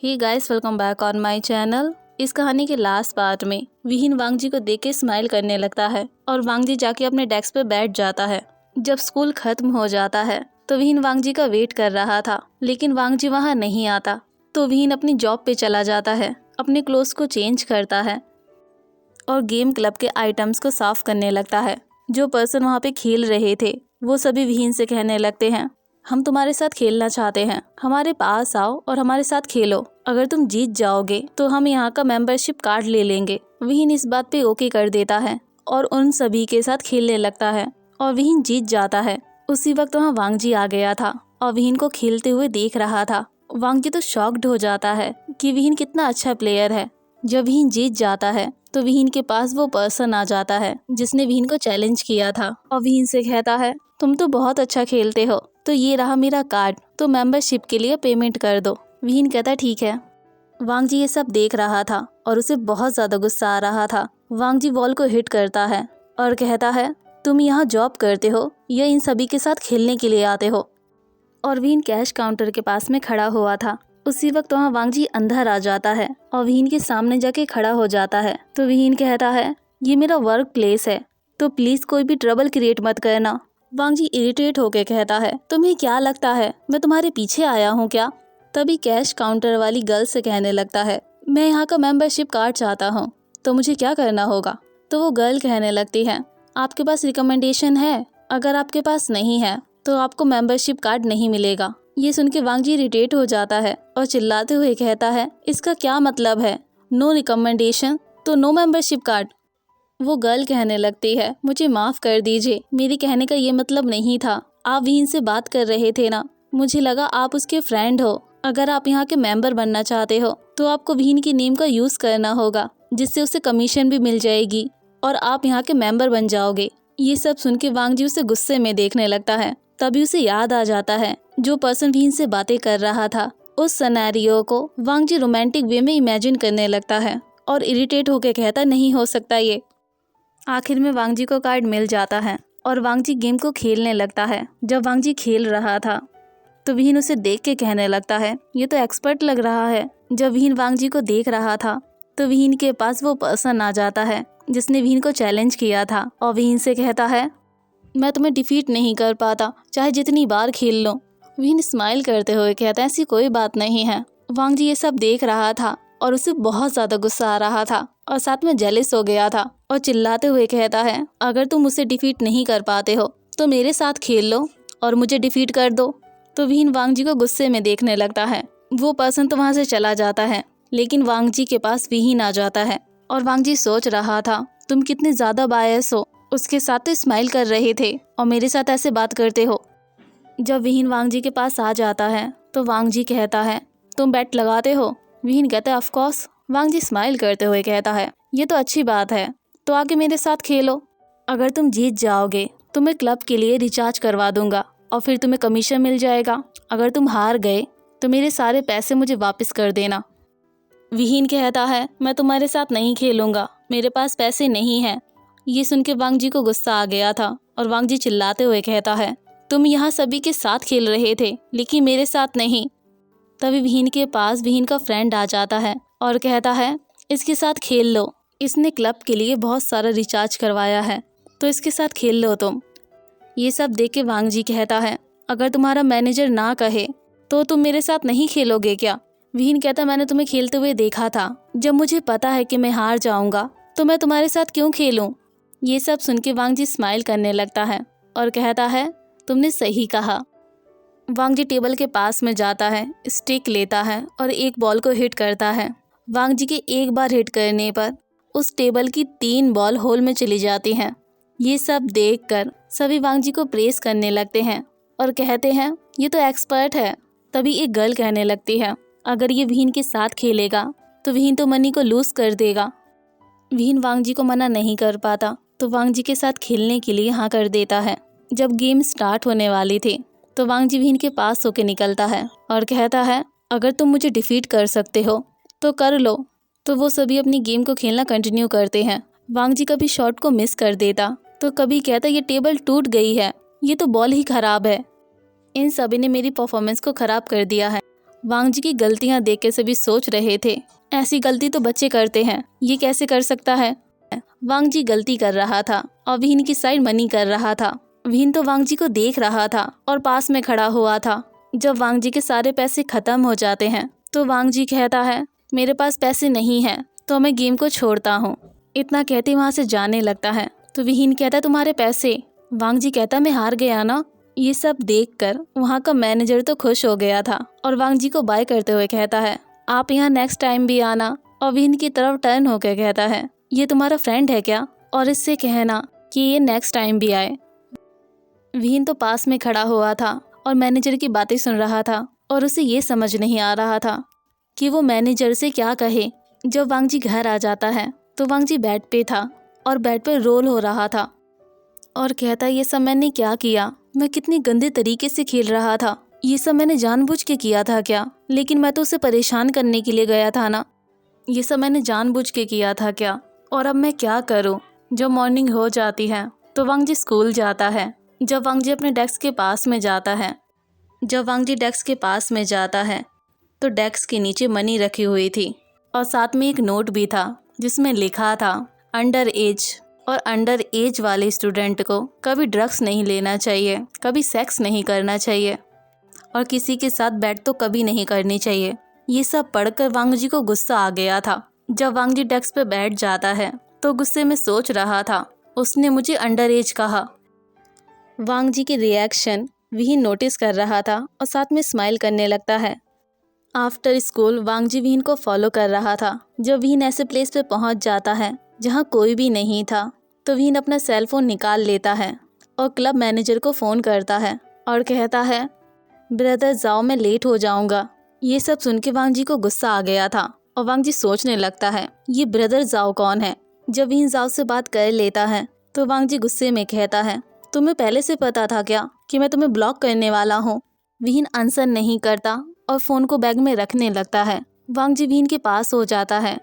Hey guys, welcome back on my channel. इस कहानी के लास्ट पार्ट में विहीन वांग जी को देख के स्माइल करने लगता है और वांग जी जाके अपने डेस्क पे बैठ जाता है। जब स्कूल खत्म हो जाता है तो विहीन वांग जी का वेट कर रहा था, लेकिन वांग जी वहाँ नहीं आता। तो विहीन अपनी जॉब पे चला जाता है, अपने क्लोथ्स को चेंज करता है और गेम क्लब के आइटम्स को साफ करने लगता है। जो पर्सन वहाँ पे खेल रहे थे वो सभी विहीन से कहने लगते हैं, हम तुम्हारे साथ खेलना चाहते हैं, हमारे पास आओ और हमारे साथ खेलो। अगर तुम जीत जाओगे तो हम यहाँ का मेंबरशिप कार्ड ले लेंगे। विहीन इस बात पे ओके कर देता है और उन सभी के साथ खेलने लगता है और विहीन जीत जाता है। उसी वक्त वहाँ वांग जी आ गया था और विहीन को खेलते हुए देख रहा था। वांग जी तो शॉक्ड हो जाता है कि विहीन कितना अच्छा प्लेयर है। जब विहीन जीत जाता है तो विहीन के पास वो पर्सन आ जाता है जिसने विहीन को चैलेंज किया था और विहीन से कहता है, तुम तो बहुत अच्छा खेलते हो, तो ये रहा मेरा कार्ड, तो मेंबरशिप के लिए पेमेंट कर दो। विहीन कहता ठीक है। वांग जी ये सब देख रहा था और उसे बहुत ज़्यादा गुस्सा आ रहा था। वांग जी वॉल को हिट करता है और कहता है, तुम यहाँ जॉब करते हो या इन सभी के साथ खेलने के लिए आते हो? और विहीन कैश काउंटर के पास में खड़ा हुआ था। उसी वक्त वहाँ वांग जी अंदर आ जाता है और विहीन के सामने जाके खड़ा हो जाता है। तो विहीन कहता है, ये मेरा वर्क प्लेस है, तो प्लीज़ कोई भी ट्रबल क्रिएट मत करना। वांग जी इरिटेट होके कहता है, तुम्हें क्या लगता है मैं तुम्हारे पीछे आया हूँ क्या? तभी कैश काउंटर वाली गर्ल से कहने लगता है, मैं यहाँ का मेंबरशिप कार्ड चाहता हूँ, तो मुझे क्या करना होगा? तो वो गर्ल कहने लगती है, आपके पास रिकमेंडेशन है? अगर आपके पास नहीं है तो आपको मेंबरशिप कार्ड नहीं मिलेगा। ये सुन के वांग जी इरिटेट हो जाता है और चिल्लाते हुए कहता है, इसका क्या मतलब है? नो रिकमेंडेशन तो नो मेंबरशिप कार्ड। वो गर्ल कहने लगती है, मुझे माफ़ कर दीजिए, मेरी कहने का ये मतलब नहीं था। आप विहीन से बात कर रहे थे ना, मुझे लगा आप उसके फ्रेंड हो। अगर आप यहाँ के मेंबर बनना चाहते हो तो आपको विहीन की नेम का यूज़ करना होगा, जिससे उसे कमीशन भी मिल जाएगी और आप यहाँ के मेंबर बन जाओगे। ये सब सुन के वांग जी उसे गुस्से में देखने लगता है। तभी उसे याद आ जाता है जो पर्सन विहीन से बातें कर रहा था। उस सिनेरियो को वांग जी रोमांटिक वे में इमेजिन करने लगता है और इरिटेट होकर कहता, नहीं हो सकता ये। आखिर में वांग जी को कार्ड मिल जाता है और वांग जी गेम को खेलने लगता है। जब वांग जी खेल रहा था तो विहीन उसे देख के कहने लगता है, ये तो एक्सपर्ट लग रहा है। जब विहीन वांग जी को देख रहा था तो विहीन के पास वो पर्सन आ जाता है जिसने विहीन को चैलेंज किया था और विहीन से कहता है, मैं तुम्हें डिफीट नहीं कर पाता, चाहे जितनी बार खेल लो। विहीन स्माइल करते हुए कहता है, ऐसी कोई बात नहीं है। वांग जी ये सब देख रहा था और उसे बहुत ज़्यादा गुस्सा आ रहा था और साथ में जेलिस हो गया था और चिल्लाते हुए कहता है, अगर तुम मुझसे डिफीट नहीं कर पाते हो तो मेरे साथ खेल लो और मुझे डिफीट कर दो। तो विहीन वांग जी को गुस्से में देखने लगता है। वो पर्सन तो वहाँ से चला जाता है, लेकिन वांग जी के पास विहीन आ जाता है और वांग जी सोच रहा था, तुम कितने ज़्यादा बायस हो, उसके साथ तो स्माइल कर रहे थे और मेरे साथ ऐसे बात करते हो। जब विहीन वांग जी के पास आ जाता है तो वांग जी कहता है, तुम बेट लगाते हो? विहीन कहता है, of course. Wang ji smile करते हुए कहता है, ये तो अच्छी बात है, तो आके मेरे साथ खेलो। अगर तुम जीत जाओगे तो मैं क्लब के लिए रिचार्ज करवा दूंगा और फिर तुम्हें कमीशन मिल जाएगा। अगर तुम हार गए तो मेरे सारे पैसे मुझे वापस कर देना। विहीन कहता है, मैं तुम्हारे साथ नहीं खेलूंगा, मेरे पास पैसे नहीं हैं। ये सुन के वांग जी को गुस्सा आ गया था और वांग जी चिल्लाते हुए कहता है, तुम यहाँ सभी के साथ खेल रहे थे लेकिन मेरे साथ नहीं। तभी विहीन के पास विहीन का फ्रेंड आ जाता है और कहता है, इसके साथ खेल लो, इसने क्लब के लिए बहुत सारा रिचार्ज करवाया है, तो इसके साथ खेल लो तुम। ये सब देख के वांग जी कहता है, अगर तुम्हारा मैनेजर ना कहे तो तुम मेरे साथ नहीं खेलोगे क्या? विहीन कहता, मैंने तुम्हें खेलते हुए देखा था, जब मुझे पता है कि मैं हार जाऊंगा तो मैं तुम्हारे साथ क्यों खेलूं? ये सब सुन के वांग जी स्माइल करने लगता है और कहता है, तुमने सही कहा। वांग जी टेबल के पास में जाता है, स्टिक लेता है और एक बॉल को हिट करता है। वांग जी के एक बार हिट करने पर उस टेबल की 3 बॉल होल में चली जाती हैं। ये सब देखकर सभी वांग जी को प्रेस करने लगते हैं और कहते हैं, ये तो एक्सपर्ट है। तभी एक गर्ल कहने लगती है, अगर ये विहीन के साथ खेलेगा तो विहीन तो मनी को लूज कर देगा। विहीन वांग जी को मना नहीं कर पाता तो वांग जी के साथ खेलने के लिए हाँ कर देता है। जब गेम स्टार्ट होने वाली थी तो वांग जी विहीन के पास होके निकलता है और कहता है, अगर तुम मुझे डिफीट कर सकते हो तो कर लो। तो वो सभी अपनी गेम को खेलना कंटिन्यू करते हैं। वांग जी कभी शॉट को मिस कर देता तो कभी कहता, ये टेबल टूट गई है, ये तो बॉल ही खराब है, इन सभी ने मेरी परफॉर्मेंस को ख़राब कर दिया है। वांग जी की गलतियाँ देख के सभी सोच रहे थे, ऐसी गलती तो बच्चे करते हैं, ये कैसे कर सकता है। वांग जी गलती कर रहा था और विहीन की साइड मनी कर रहा था। विहीन तो वांग जी को देख रहा था और पास में खड़ा हुआ था। जब वांग जी के सारे पैसे खत्म हो जाते हैं तो वांग जी कहता है, मेरे पास पैसे नहीं हैं तो मैं गेम को छोड़ता हूँ। इतना कहते वहाँ से जाने लगता है। तो विहीन कहता है, तुम्हारे पैसे। वांग जी कहता, मैं हार गया ना। ये सब देखकर वहाँ का मैनेजर तो खुश हो गया था और वांग जी को बाय करते हुए कहता है, आप यहाँ नेक्स्ट टाइम भी आना। और विहीन की तरफ टर्न होकर कहता है, ये तुम्हारा फ्रेंड है क्या, और इससे कहना कि ये नेक्स्ट टाइम भी आए। विहीन तो पास में खड़ा हुआ था और मैनेजर की बातें सुन रहा था और उसे ये समझ नहीं आ रहा था कि वो मैनेजर से क्या कहे। जब वांग जी घर आ जाता है तो वांग जी बेड पे था और बेड पर रोल हो रहा था और कहता, ये सब मैंने क्या किया, मैं कितनी गंदे तरीके से खेल रहा था, ये सब मैंने जानबूझ के किया था क्या, लेकिन मैं तो उसे परेशान करने के लिए गया था ना, ये सब मैंने जानबूझ के किया था क्या, और अब मैं क्या करूं। जब मॉर्निंग हो जाती है तो वांग जी स्कूल जाता है। जब वांग जी अपने डेस्क के पास में जाता है तो डेस्क के नीचे मनी रखी हुई थी और साथ में एक नोट भी था जिसमें लिखा था, अंडर एज, और अंडर एज वाले स्टूडेंट को कभी ड्रग्स नहीं लेना चाहिए, कभी सेक्स नहीं करना चाहिए और किसी के साथ बैट तो कभी नहीं करनी चाहिए। ये सब पढ़कर वांग जी को गुस्सा आ गया था। जब वांग जी डेस्क पे बैठ जाता है तो गुस्से में सोच रहा था, उसने मुझे अंडर एज कहा। वांग जी की रिएक्शन विहीन नोटिस कर रहा था और साथ में स्माइल करने लगता है। आफ्टर स्कूल वांग जी विहीन को फॉलो कर रहा था। जब विहीन ऐसे प्लेस पे पहुंच जाता है जहां कोई भी नहीं था तो विहीन अपना सेल फोन निकाल लेता है और क्लब मैनेजर को फ़ोन करता है और कहता है, ब्रदर जाओ, मैं लेट हो जाऊंगा। ये सब सुन के वांग जी को गुस्सा आ गया था और वांग जी सोचने लगता है, ये ब्रदर जाओ कौन है। जब विहीन जाओ से बात कर लेता है तो वांग जी गुस्से में कहता है, तुम्हें पहले से पता था क्या कि मैं तुम्हें ब्लॉक करने वाला हूँ। विहीन आंसर नहीं करता और फ़ोन को बैग में रखने लगता है। वांग जी विहीन के पास हो जाता है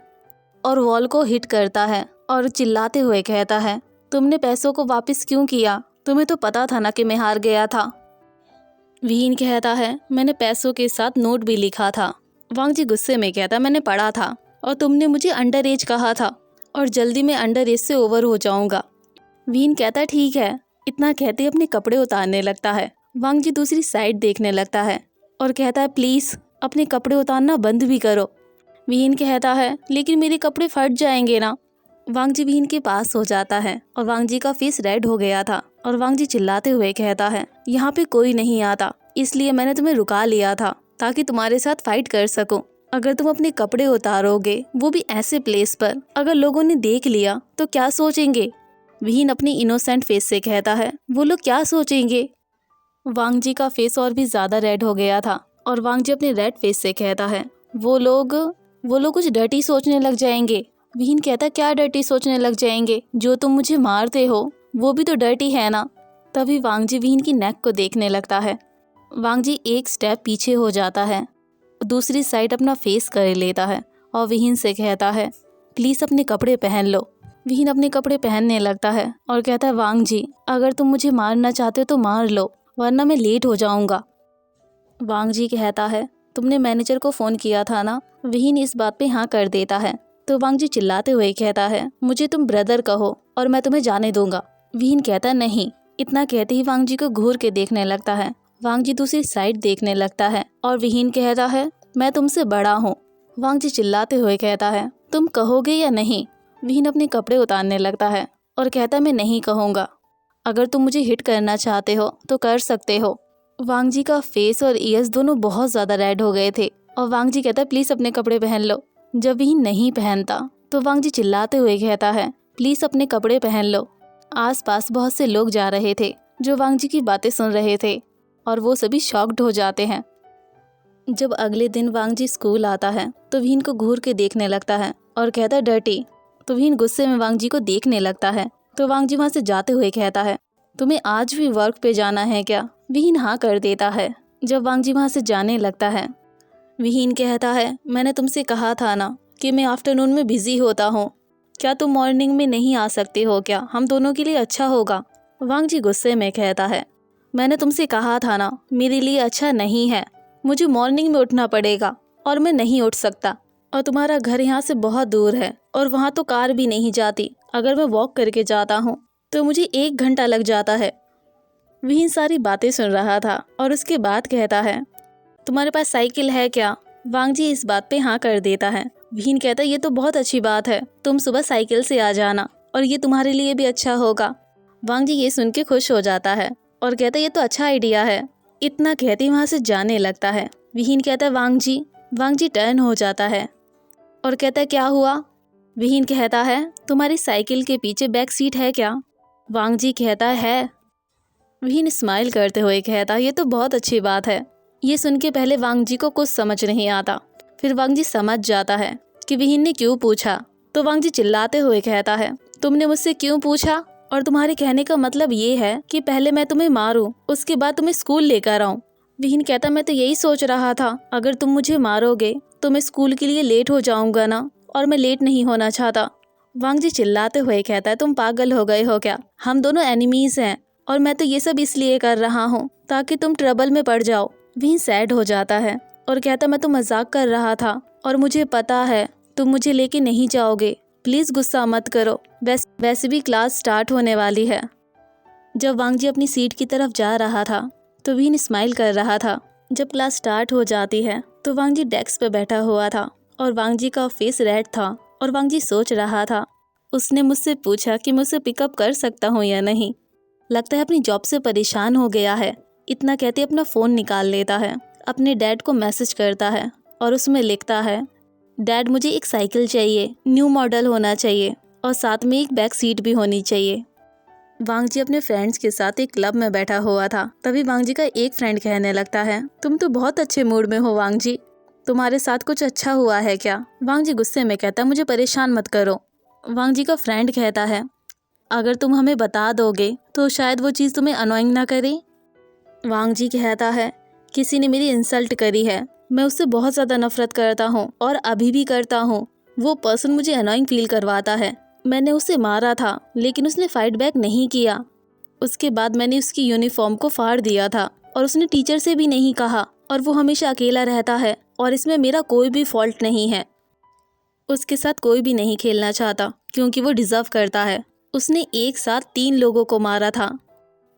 और वॉल को हिट करता है और चिल्लाते हुए कहता है, तुमने पैसों को वापस क्यों किया, तुम्हें तो पता था ना कि मैं हार गया था। विहीन कहता है, मैंने पैसों के साथ नोट भी लिखा था। वांग जी गुस्से में कहता, मैंने पढ़ा था और तुमने मुझे अंडर एज कहा था और जल्दी मैं अंडर एज से ओवर हो जाऊंगा। विहीन कहता, ठीक है। इतना कहते अपने कपड़े उतारने लगता है। वांग जी दूसरी साइड देखने लगता है और कहता है, प्लीज़ अपने कपड़े उतारना बंद भी करो। विहीन कहता है, लेकिन मेरे कपड़े फट जाएंगे ना। वांग जी विहीन के पास हो जाता है और वांग जी का फेस रेड हो गया था और वांग जी चिल्लाते हुए कहता है, यहाँ पे कोई नहीं आता, इसलिए मैंने तुम्हें रुका लिया था ताकि तुम्हारे साथ फाइट कर सकूं। अगर तुम अपने कपड़े उतारोगे, वो भी ऐसे प्लेस पर, अगर लोगों ने देख लिया तो क्या सोचेंगे। विहीन अपनी इनोसेंट फेस से कहता है, वो लोग क्या सोचेंगे। वांग जी का फेस और भी ज्यादा रेड हो गया था और वांग जी अपने रेड फेस से कहता है, वो लोग कुछ डर्टी सोचने लग जाएंगे। विहीन कहता, क्या डर्टी सोचने लग जाएंगे, जो तुम मुझे मारते हो वो भी तो डर्टी है ना। तभी वांग जी विहीन की नेक को देखने लगता है। वांग जी एक स्टेप पीछे हो जाता है, दूसरी साइड अपना फेस कर लेता है और विहीन से कहता है, प्लीज़ अपने कपड़े पहन लो। विहीन अपने कपड़े पहनने लगता है और कहता है, वांग जी अगर तुम मुझे मारना चाहते हो तो मार लो, वरना मैं लेट हो जाऊंगा। वांग जी कहता है, तुमने मैनेजर को फ़ोन किया था ना। विहीन इस बात पे हाँ कर देता है तो वांग जी चिल्लाते हुए कहता है, मुझे तुम ब्रदर कहो और मैं तुम्हें जाने दूंगा। विहीन कहता, नहीं। इतना कहते ही वांग जी को घूर के देखने लगता है। वांग जी दूसरी साइड देखने लगता है और विहीन कहता है, मैं तुमसे बड़ा हूँ। वांग जी चिल्लाते हुए कहता है, तुम कहोगे या नहीं। विहीन अपने कपड़े उतारने लगता है और कहता, मैं नहीं कहूँगा, अगर तुम मुझे हिट करना चाहते हो तो कर सकते हो। वांग जी का फेस और ईयर्स दोनों बहुत ज़्यादा रेड हो गए थे और वांग जी कहता है, प्लीज़ अपने कपड़े पहन लो। जब विहीन नहीं पहनता तो वांग जी चिल्लाते हुए कहता है, प्लीज़ अपने कपड़े पहन लो। आसपास बहुत से लोग जा रहे थे जो वांग जी की बातें सुन रहे थे और वो सभी शॉक्ड हो जाते हैं। जब अगले दिन वांग जी स्कूल आता है तो विहीन को घूर के देखने लगता है और कहता है, डर्टी। तो विहीन गुस्से में वांग जी को देखने लगता है तो वांग जी वहाँ से जाते हुए कहता है, तुम्हें आज भी वर्क पे जाना है क्या। विहीन हाँ कर देता है। जब वांग जी वहाँ से जाने लगता है, विहीन कहता है, मैंने तुमसे कहा था ना कि मैं आफ्टरनून में बिजी होता हूँ, क्या तुम मॉर्निंग में नहीं आ सकते हो क्या, हम दोनों के लिए अच्छा होगा। वांग जी गुस्से में कहता है, मैंने तुमसे कहा था ना मेरे लिए अच्छा नहीं है। मुझे मॉर्निंग में उठना पड़ेगा और मैं नहीं उठ सकता। और तुम्हारा घर यहाँ से बहुत दूर है और वहाँ तो कार भी नहीं जाती। अगर मैं वॉक करके जाता हूँ तो मुझे 1 घंटा लग जाता है। विहीन सारी बातें सुन रहा था और उसके बाद कहता है, तुम्हारे पास साइकिल है क्या? वांगजी इस बात पे हाँ कर देता है। विहीन कहता है, ये तो बहुत अच्छी बात है, तुम सुबह साइकिल से आ जाना और ये तुम्हारे लिए भी अच्छा होगा। वांगजी ये सुन के खुश हो जाता है और कहता है, ये तो अच्छा आइडिया है। इतना कहते वहाँ से जाने लगता है। विहीन कहता है, वांगजी। वांगजी टर्न हो जाता है और कहता है, क्या हुआ? विहीन कहता है, तुम्हारी साइकिल के पीछे बैक सीट है क्या? वांगजी कहता है। विहीन स्माइल करते हुए कहता, ये तो बहुत अच्छी बात है। ये सुन के पहले वांगजी को कुछ समझ नहीं आता, फिर वांगजी समझ जाता है कि विहीन ने क्यों पूछा। तो वांगजी चिल्लाते हुए कहता है, तुमने मुझसे क्यों पूछा? और तुम्हारे कहने का मतलब ये है कि पहले मैं तुम्हें मारूं, उसके बाद तुम्हें स्कूल लेकर आऊं। विहीन कहता, मैं तो यही सोच रहा था, अगर तुम मुझे मारोगे तो मैं स्कूल के लिए लेट हो जाऊंगा ना, और मैं लेट नहीं होना चाहता। वांगजी चिल्लाते हुए कहता है, तुम पागल हो गए हो क्या? हम दोनों एनिमीज हैं और मैं तो ये सब इसलिए कर रहा हूँ ताकि तुम ट्रबल में पड़ जाओ। विहीन सैड हो जाता है और कहता, मैं तो मजाक कर रहा था और मुझे पता है तुम मुझे लेके नहीं जाओगे। प्लीज़ गुस्सा मत करो, वैसे भी क्लास स्टार्ट होने वाली है। जब वांगजी अपनी सीट की तरफ जा रहा था तो विहीन स्माइल कर रहा था। जब क्लास स्टार्ट हो जाती है तो वांगजी डेस्क पे बैठा हुआ था और वांगजी का फेस रेड था और वांगजी सोच रहा था, उसने मुझसे पूछा कि मुझसे पिकअप कर सकता हूँ या नहीं। लगता है अपनी जॉब से परेशान हो गया है। इतना कहते अपना फ़ोन निकाल लेता है, अपने डैड को मैसेज करता है और उसमें लिखता है, डैड मुझे एक साइकिल चाहिए, न्यू मॉडल होना चाहिए और साथ में एक बैक सीट भी होनी चाहिए। वांगजी अपने फ्रेंड्स के साथ एक क्लब में बैठा हुआ था। तभी वांगजी का एक फ्रेंड कहने लगता है, तुम तो बहुत अच्छे मूड में हो वांगजी, तुम्हारे साथ कुछ अच्छा हुआ है क्या? वांगजी गुस्से में कहता, मुझे परेशान मत करो। वांगजी का फ्रेंड कहता है, अगर तुम हमें बता दोगे तो शायद वो चीज़ तुम्हें अनोइंग ना करे। वांगजी कहता है, किसी ने मेरी इंसल्ट करी है, मैं उससे बहुत ज़्यादा नफरत करता हूँ और अभी भी करता हूँ। वो पर्सन मुझे अनोइंग फील करवाता है। मैंने उसे मारा था लेकिन उसने फाइट बैक नहीं किया। उसके बाद मैंने उसकी यूनिफॉर्म को फाड़ दिया था और उसने टीचर से भी नहीं कहा और वो हमेशा अकेला रहता है और इसमें मेरा कोई भी फॉल्ट नहीं है। उसके साथ कोई भी नहीं खेलना चाहता क्योंकि वो डिज़र्व करता है। उसने एक साथ 3 लोगों को मारा था।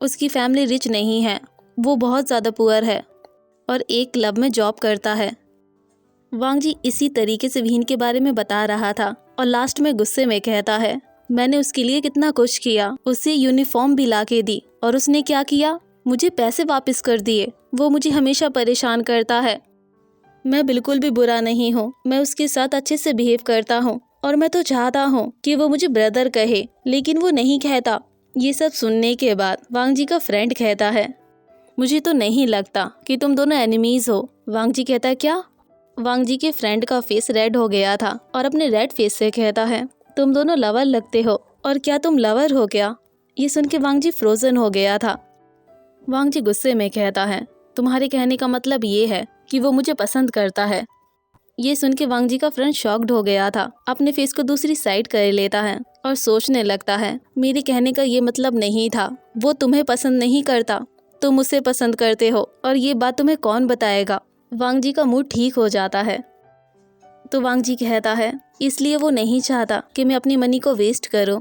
उसकी फैमिली रिच नहीं है, वो बहुत ज़्यादा पुअर है और एक क्लब में जॉब करता है। वांगजी इसी तरीके से विहीन के बारे में बता रहा था और लास्ट में गुस्से में कहता है, मैंने उसके लिए कितना कुछ किया, उसे यूनिफॉर्म भी ला के दी और उसने क्या किया, मुझे पैसे वापस कर दिए। वो मुझे हमेशा परेशान करता है। मैं बिल्कुल भी बुरा नहीं हूँ, मैं उसके साथ अच्छे से बिहेव करता हूँ और मैं तो चाहता हूँ कि वो मुझे ब्रदर कहे, लेकिन वो नहीं कहता। ये सब सुनने के बाद वांगजी का फ्रेंड कहता है, मुझे तो नहीं लगता कि तुम दोनों एनिमीज हो। वांगजी कहता है, क्या? वांगजी के फ्रेंड का फेस रेड हो गया था और अपने रेड फेस से कहता है, तुम दोनों लवर लगते हो। और क्या तुम लवर हो क्या? ये सुन के वांगजी फ्रोजन हो गया था। वांगजी गुस्से में कहता है, तुम्हारे कहने का मतलब ये है कि वो मुझे पसंद करता है। ये सुन के वांगजी का फ्रेंड शॉक्ड हो गया था, अपने फेस को दूसरी साइड कर लेता है और सोचने लगता है, मेरे कहने का ये मतलब नहीं था, वो तुम्हें पसंद नहीं करता, तुम उसे पसंद करते हो और ये बात तुम्हें कौन बताएगा। वांगजी का मूड ठीक हो जाता है तो वांगजी कहता है, इसलिए वो नहीं चाहता कि मैं अपनी मनी को वेस्ट करूं।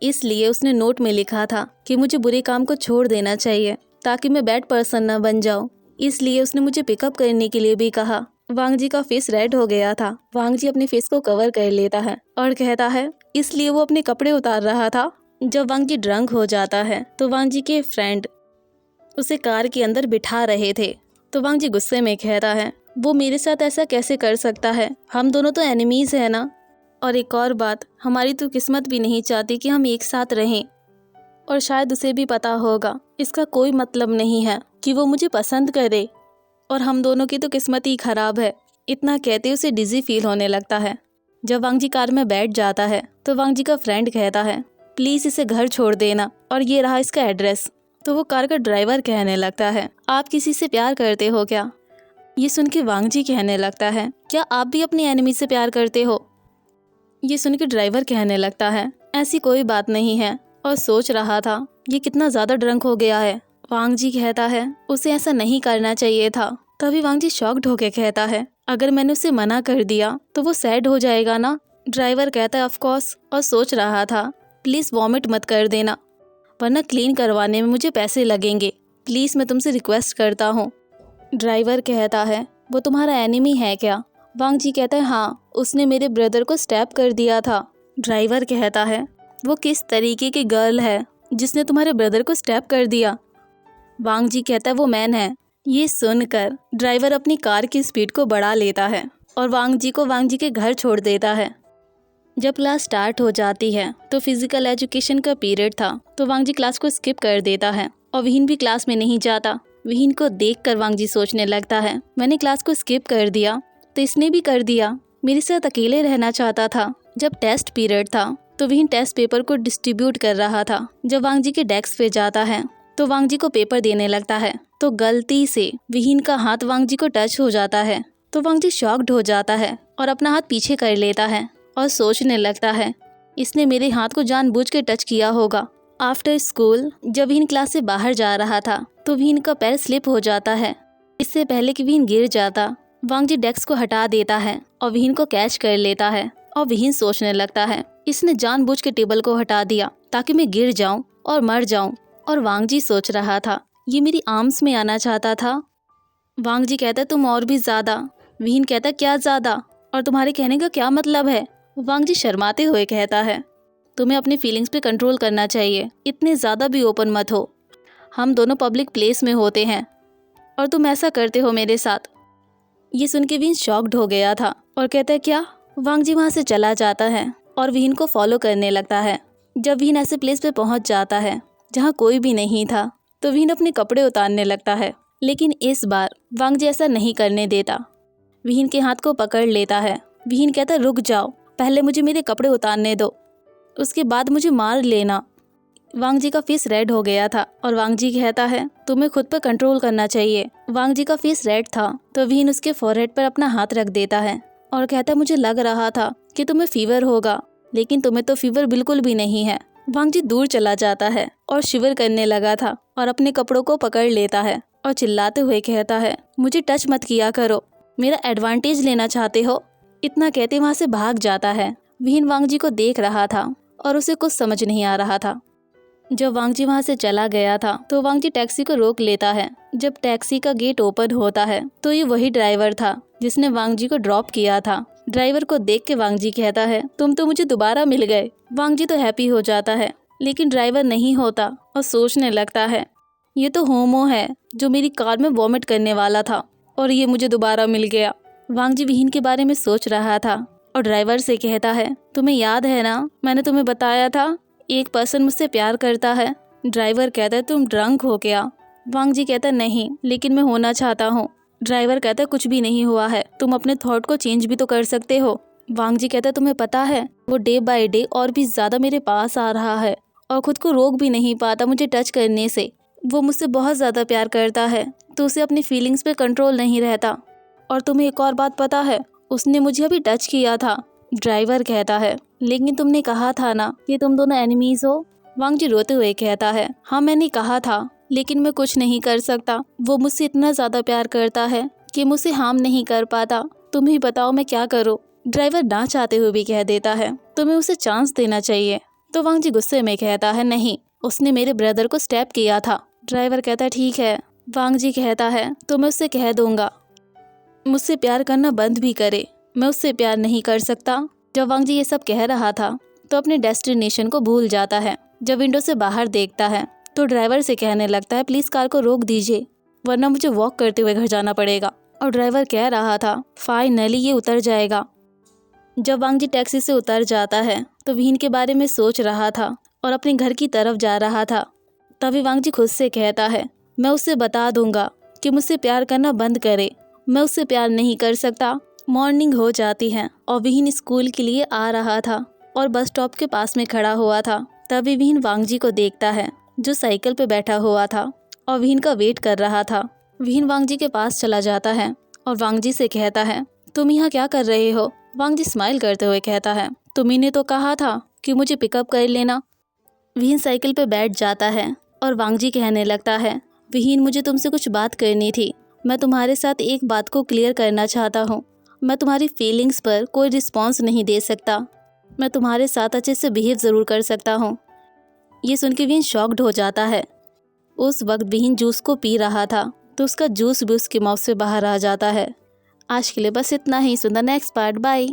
इसलिए उसने नोट में लिखा था कि मुझे बुरे काम को छोड़ देना चाहिए ताकि मैं बैड पर्सन न बन जाऊं। इसलिए उसने मुझे पिकअप करने के लिए भी कहा। वांगजी का फेस रेड हो गया था। वांगजी अपने फेस को कवर कर लेता है और कहता है, इसलिए वो अपने कपड़े उतार रहा था। जब वांगजी ड्रंक हो जाता है तो वांगजी के फ्रेंड उसे कार के अंदर बिठा रहे थे तो वांगजी गुस्से में कहता है, वो मेरे साथ ऐसा कैसे कर सकता है, हम दोनों तो एनिमीज हैं ना। और एक और बात, हमारी तो किस्मत भी नहीं चाहती कि हम एक साथ रहें और शायद उसे भी पता होगा। इसका कोई मतलब नहीं है कि वो मुझे पसंद करे और हम दोनों की तो किस्मत ही खराब है। इतना कहते उसे डिजी फील होने लगता है। जब वांगजी कार में बैठ जाता है तो वांगजी का फ्रेंड कहता है, प्लीज़ इसे घर छोड़ देना और ये रहा इसका एड्रेस। तो वो कार का ड्राइवर कहने लगता है, आप किसी से प्यार करते हो क्या? ये सुन के वांगजी कहने लगता है, क्या आप भी अपनी एनिमी से प्यार करते हो? ये सुन के ड्राइवर कहने लगता है, ऐसी कोई बात नहीं है, और सोच रहा था ये कितना ज़्यादा ड्रंक हो गया है। वांगजी कहता है, उसे ऐसा नहीं करना चाहिए था, तभी वांग जी शॉक्ड होके कहता है, अगर मैंने उसे मना कर दिया तो वो सैड हो जाएगा ना। ड्राइवर कहता है ऑफ कोर्स, और सोच रहा था प्लीज़ वॉमिट मत कर देना, वरना क्लीन करवाने में मुझे पैसे लगेंगे, प्लीज़ मैं तुमसे रिक्वेस्ट करता हूँ। ड्राइवर कहता है वो तुम्हारा एनिमी है क्या? वांग जी कहता है हाँ, उसने मेरे ब्रदर को स्टैब कर दिया था। ड्राइवर कहता है वो किस तरीके की गर्ल है जिसने तुम्हारे ब्रदर को स्टैब कर दिया? वांग जी कहता है वो मैन है। ये सुनकर ड्राइवर अपनी कार की स्पीड को बढ़ा लेता है और वांग जी के घर छोड़ देता है। जब क्लास स्टार्ट हो जाती है तो फिजिकल एजुकेशन का पीरियड था, तो वांग जी क्लास को स्किप कर देता है और विहीन भी क्लास में नहीं जाता। विहीन को देखकर वांग जी सोचने लगता है मैंने क्लास को स्किप कर दिया तो इसने भी कर दिया, मेरे साथ अकेले रहना चाहता था। जब टेस्ट पीरियड था तो विहीन टेस्ट पेपर को डिस्ट्रीब्यूट कर रहा था। जब वांग जी के डेस्क पे जाता है तो वांग जी को पेपर देने लगता है, तो गलती से विहीन का हाथ वांग जी को टच हो जाता है। तो वांग जी शॉक्ड हो जाता है और अपना हाथ पीछे कर लेता है और सोचने लगता है इसने मेरे हाथ को जानबूझ के टच किया होगा। आफ्टर स्कूल जब विहीन क्लास से बाहर जा रहा था तो विहीन का पैर स्लिप हो जाता है। इससे पहले कि विहीन गिर जाता, वांग जी डेस्क को हटा देता है और विहीन को कैच कर लेता है। और विहीन सोचने लगता है इसने जानबूझ के टेबल को हटा दिया ताकि मैं गिर जाऊं और मर जाऊं। और वांग जी सोच रहा था ये मेरी आर्म्स में आना चाहता था। वांग जी कहता तुम और भी ज़्यादा। विहीन कहता क्या ज़्यादा, और तुम्हारे कहने का क्या मतलब है? वांग जी शर्माते हुए कहता है तुम्हें अपनी फीलिंग्स पे कंट्रोल करना चाहिए, इतने ज़्यादा भी ओपन मत हो। हम दोनों पब्लिक प्लेस में होते हैं और तुम ऐसा करते हो मेरे साथ। ये सुन के विहीन शॉक्ड हो गया था और कहता है क्या? वांग जी वहाँ से चला जाता है और विहीन को फॉलो करने लगता है। जब विहीन ऐसे प्लेस पे पहुँच जाता है जहाँ कोई भी नहीं था तो विहीन अपने कपड़े उतारने लगता है, लेकिन इस बार वांग जी ऐसा नहीं करने देता। विहीन के हाथ को पकड़ लेता है। विहीन कहता रुक जाओ, पहले मुझे मेरे कपड़े उतारने दो, उसके बाद मुझे मार लेना। वांग जी का फेस रेड हो गया था और वांग जी कहता है तुम्हें खुद पर कंट्रोल करना चाहिए। वांग जी का फेस रेड था तो विहीन उसके फोरहेड पर अपना हाथ रख देता है और कहता है मुझे लग रहा था कि तुम्हें फीवर होगा, लेकिन तुम्हें तो फीवर बिल्कुल भी नहीं है। वांग जी दूर चला जाता है और शिवर करने लगा था और अपने कपड़ों को पकड़ लेता है और चिल्लाते हुए कहता है मुझे टच मत किया करो, मेरा एडवांटेज लेना चाहते हो। इतना कहते वहाँ से भाग जाता है। विहीन वांग जी को देख रहा था और उसे कुछ समझ नहीं आ रहा था। जब वांग जी वहाँ से चला गया था तो वांग जी टैक्सी को रोक लेता है। जब टैक्सी का गेट ओपन होता है तो ये वही ड्राइवर था जिसने वांग जी को ड्रॉप किया था। ड्राइवर को देख के वांग जी कहता है तुम तो मुझे दोबारा मिल गए। वांग जी तो हैप्पी हो जाता है, लेकिन ड्राइवर नहीं होता और सोचने लगता है ये तो होमो है जो मेरी कार में वॉमिट करने वाला था और ये मुझे दोबारा मिल गया। वांग जी विहीन के बारे में सोच रहा था और ड्राइवर से कहता है तुम्हें याद है ना, मैंने तुम्हें बताया था एक पर्सन मुझसे प्यार करता है। ड्राइवर कहता है तुम ड्रंक हो गया? वांग जी कहता नहीं, लेकिन मैं होना चाहता हूँ। ड्राइवर कहता है कुछ भी नहीं हुआ है, तुम अपने थॉट को चेंज भी तो कर सकते हो। वांग जी कहता है तुम्हें पता है वो डे बाय डे और भी ज़्यादा मेरे पास आ रहा है और खुद को रोक भी नहीं पाता मुझे टच करने से। वो मुझसे बहुत ज़्यादा प्यार करता है तो उसे अपनी फीलिंग्स पे कंट्रोल नहीं रहता। और तुम्हें एक और बात पता है, उसने मुझे अभी टच किया था। ड्राइवर कहता है लेकिन तुमने कहा था ना कि तुम दोनों एनिमीज हो। वांग जी रोते हुए कहता है हाँ मैंने कहा था, लेकिन मैं कुछ नहीं कर सकता। वो मुझसे इतना ज़्यादा प्यार करता है कि मुझसे हार्म नहीं कर पाता। तुम ही बताओ मैं क्या करूँ। ड्राइवर ना चाहते हुए भी कह देता है तुम्हें उसे चांस देना चाहिए। तो वांग जी गुस्से में कहता है नहीं, उसने मेरे ब्रदर को स्टैब किया था। ड्राइवर कहता है ठीक है। वांग जी कहता है तो मैं उससे कह दूंगा मुझसे प्यार करना बंद भी करे, मैं उससे प्यार नहीं कर सकता। जब वांग जी ये सब कह रहा था तो अपने डेस्टिनेशन को भूल जाता है। जब विंडो से बाहर देखता है तो ड्राइवर से कहने लगता है प्लीज़ कार को रोक दीजिए, वरना मुझे वॉक करते हुए घर जाना पड़ेगा। और ड्राइवर कह रहा था फाइनली ये उतर जाएगा। जब वांग जी टैक्सी से उतर जाता है तो विहीन के बारे में सोच रहा था और अपने घर की तरफ जा रहा था। तभी वांग जी खुद से कहता है मैं उससे बता दूंगा कि मुझसे प्यार करना बंद करे, मैं उससे प्यार नहीं कर सकता। मॉर्निंग हो जाती है और विहीन स्कूल के लिए आ रहा था और बस स्टॉप के पास में खड़ा हुआ था। तभी विहीन वांग जी को देखता है जो साइकिल पे बैठा हुआ था और विहीन का वेट कर रहा था। विहीन वांग जी के पास चला जाता है और वांग जी से कहता है तुम यहाँ क्या कर रहे हो? वांग जी स्माइल करते हुए कहता है तुम्ही ने तो कहा था कि मुझे पिकअप कर लेना। विहीन साइकिल पे बैठ जाता है और वांग जी कहने लगता है विहीन मुझे तुमसे कुछ बात करनी थी। मैं तुम्हारे साथ एक बात को क्लियर करना चाहता हूँ। मैं तुम्हारी फीलिंग्स पर कोई रिस्पॉन्स नहीं दे सकता। मैं तुम्हारे साथ अच्छे से बिहेव ज़रूर कर सकता हूँ। ये सुन के विहीन शॉक्ड हो जाता है। उस वक्त विहीन जूस को पी रहा था तो उसका जूस भी उसके माउथ से बाहर आ जाता है। आज के लिए बस इतना ही। सुन द नेक्स्ट पार्ट। बाय।